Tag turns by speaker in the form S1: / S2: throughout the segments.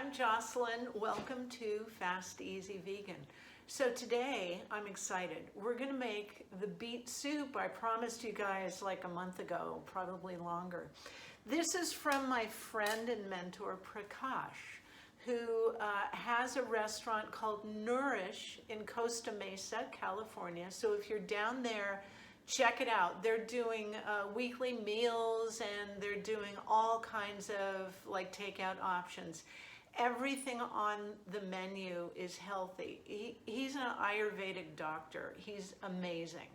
S1: I'm Jocelyn. Welcome to Fast Easy Vegan. So today I'm excited. We're gonna make the beet soup I promised you guys like a month ago, probably longer. This is from my friend and mentor Prakash, who has a restaurant called Nourish in Costa Mesa, California. So if you're down there, check it out. They're doing weekly meals and they're doing all kinds of like takeout options. Everything on the menu is healthy. He's an Ayurvedic doctor. He's amazing.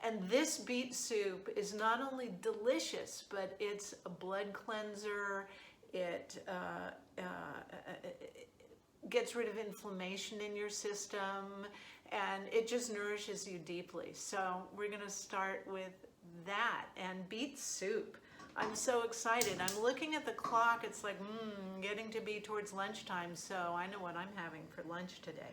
S1: And this beet soup is not only delicious, but it's a blood cleanser. It gets rid of inflammation in your system, and it just nourishes you deeply. So we're gonna start with that and beet soup. I'm so excited. I'm looking at the clock. It's like, getting to be towards lunchtime, so I know what I'm having for lunch today.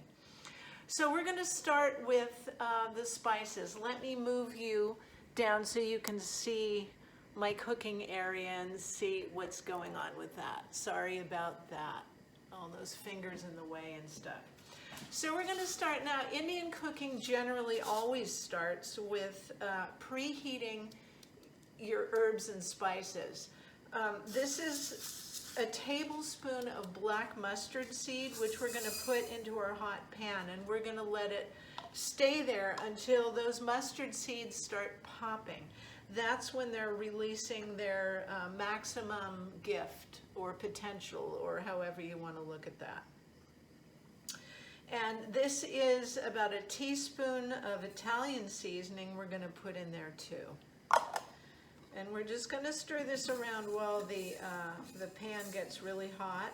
S1: So we're gonna start with the spices. Let me move you down so you can see my cooking area and see what's going on with that. Sorry about that. All those fingers in the way and stuff. So we're going to start now. Indian cooking generally always starts with preheating your herbs and spices. This is a tablespoon of black mustard seed, which we're going to put into our hot pan, and we're going to let it stay there until those mustard seeds start popping. That's when they're releasing their maximum gift or potential, or however you want to look at that. And this is about a teaspoon of Italian seasoning we're going to put in there too. And we're just going to stir this around while the pan gets really hot.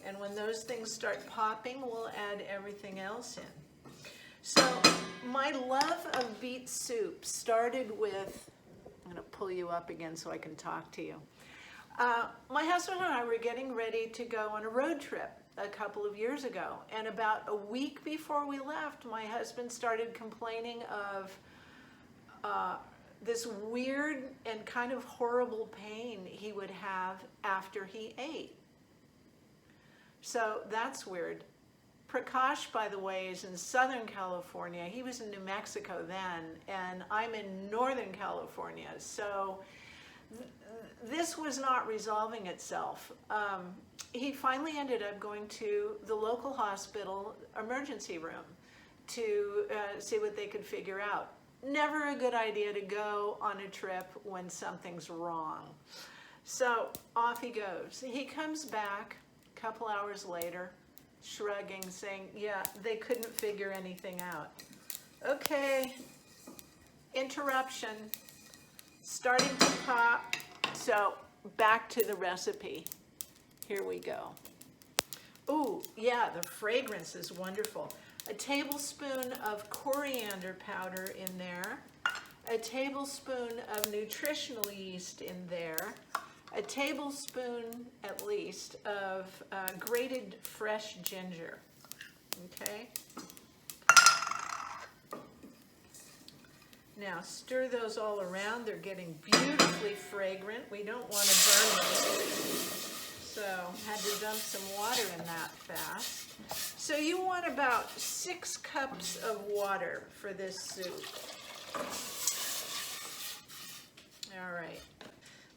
S1: And when those things start popping, we'll add everything else in. So my love of beet soup started with, I'm going to pull you up again so I can talk to you. My husband and I were getting ready to go on a road trip a couple of years ago, and about a week before we left, my husband started complaining of this weird and kind of horrible pain he would have after he ate. So that's weird. Prakash, by the way, is in Southern California. He was in New Mexico then, and I'm in Northern California. So this was not resolving itself. He finally ended up going to the local hospital emergency room to see what they could figure out. Never a good idea to go on a trip when something's wrong. So off he goes. He comes back a couple hours later, shrugging, saying, yeah, they couldn't figure anything out. Okay, interruption, starting to pop. So back to the recipe. Here we go. Ooh, yeah, the fragrance is wonderful. A tablespoon of coriander powder in there, a tablespoon of nutritional yeast in there, a tablespoon at least of grated fresh ginger. Okay. Now stir those all around. They're getting beautifully fragrant. We don't want to burn them. So had to dump some water in that fast. So you want about 6 cups of water for this soup. All right.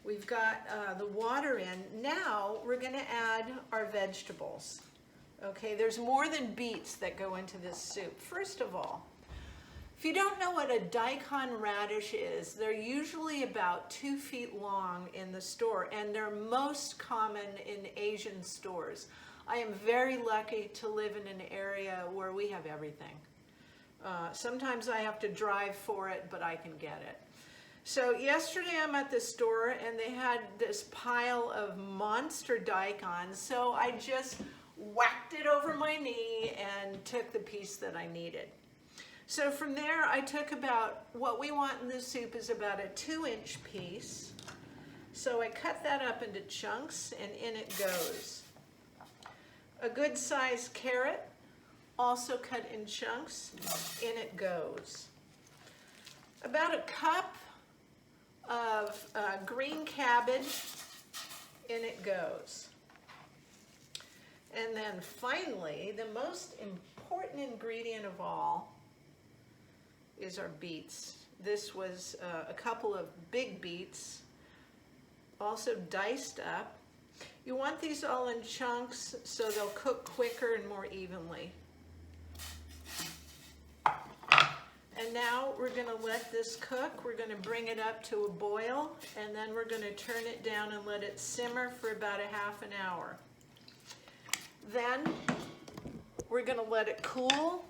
S1: We've got the water in. Now we're going to add our vegetables. Okay, there's more than beets that go into this soup. First of all, if you don't know what a daikon radish is, they're usually about 2 feet long in the store, and they're most common in Asian stores. I am very lucky to live in an area where we have everything. Sometimes I have to drive for it, but I can get it. So yesterday I'm at the store and they had this pile of monster daikons, so I just whacked it over my knee and took the piece that I needed. So from there, I took about, what we want in this soup is about a 2-inch piece. So I cut that up into chunks and in it goes. A good sized carrot, also cut in chunks, in it goes. About a cup of green cabbage, in it goes. And then finally, the most important ingredient of all is our beets. This was a couple of big beets, also diced up. You want these all in chunks so they'll cook quicker and more evenly. And now we're going to let this cook. We're going to bring it up to a boil, and then we're going to turn it down and let it simmer for about a half an hour. Then we're going to let it cool,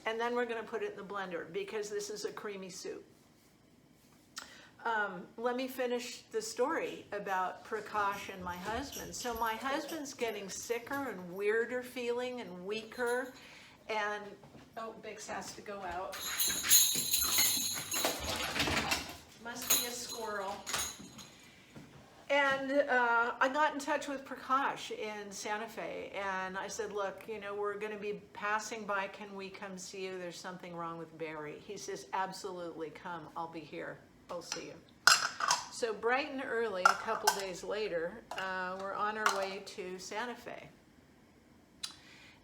S1: and then we're going to put it in the blender because this is a creamy soup. Let me finish the story about Prakash and my husband. So my husband's getting sicker and weirder feeling and weaker, and oh, Bix has to go out. Must be a squirrel. And I got in touch with Prakash in Santa Fe, and I said, look, you know, we're going to be passing by. Can we come see you? There's something wrong with Barry. He says, absolutely, come. I'll be here. I'll see you. So bright and early, a couple days later, we're on our way to Santa Fe.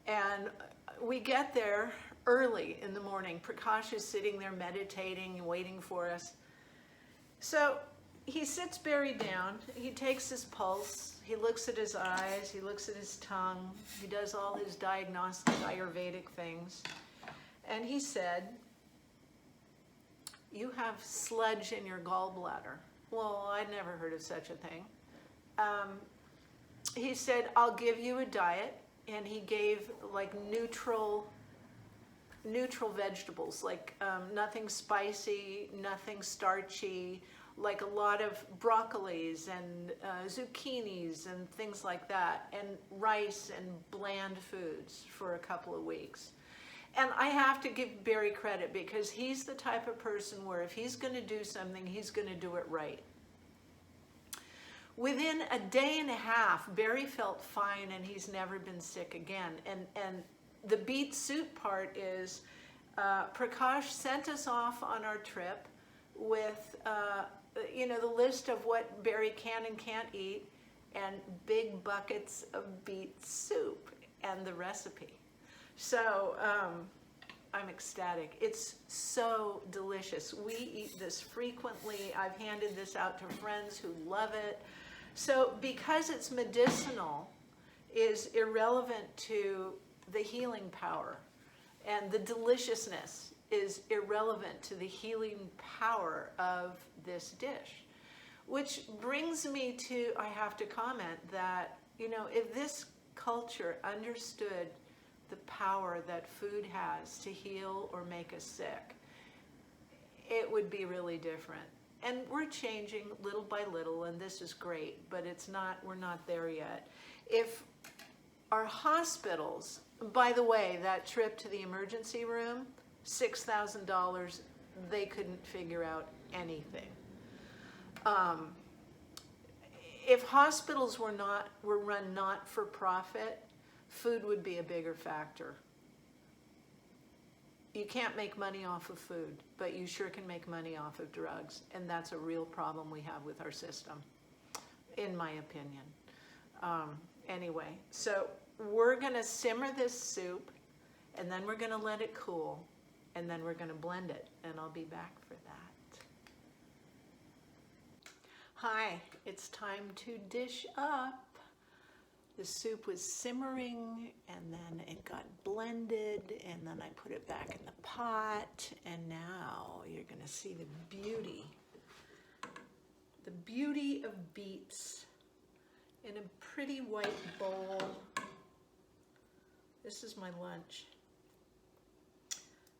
S1: And we get there early in the morning. Prakash is sitting there meditating and waiting for us. So he sits Barry down, he takes his pulse, he looks at his eyes, he looks at his tongue, he does all his diagnostic Ayurvedic things. And he said, you have sludge in your gallbladder. Well, I'd never heard of such a thing. He said, I'll give you a diet, and he gave like neutral vegetables, like nothing spicy, nothing starchy, like a lot of broccolis and zucchinis and things like that, and rice and bland foods for a couple of weeks. And I have to give Barry credit because he's the type of person where if he's going to do something, he's going to do it right. Within a day and a half, Barry felt fine and he's never been sick again. And the beet soup part is Prakash sent us off on our trip with you know, the list of what Barry can and can't eat, and big buckets of beet soup and the recipe. So I'm ecstatic. It's so delicious. We eat this frequently. I've handed this out to friends who love it. So because it's medicinal is irrelevant to the healing power, and the deliciousness is irrelevant to the healing power of this dish. Which brings me to, I have to comment that, you know, if this culture understood the power that food has to heal or make us sick, it would be really different. And we're changing little by little, and this is great, but we're not there yet. If our hospitals, by the way, that trip to the emergency room, $6,000, they couldn't figure out anything. If hospitals were run not for profit, food would be a bigger factor. You can't make money off of food, but you sure can make money off of drugs, and that's a real problem we have with our system, in my opinion. Anyway, so we're gonna simmer this soup, and then we're gonna let it cool, and then we're gonna blend it, and I'll be back for that. Hi, it's time to dish up. The soup was simmering, and then it got blended, and then I put it back in the pot, and now you're gonna see the beauty of beets in a pretty white bowl. This is my lunch.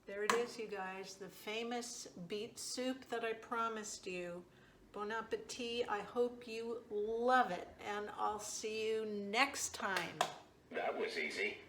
S1: There it is, you guys, the famous beet soup that I promised you. Bon appetit. I hope you love it, and I'll see you next time.
S2: That was easy.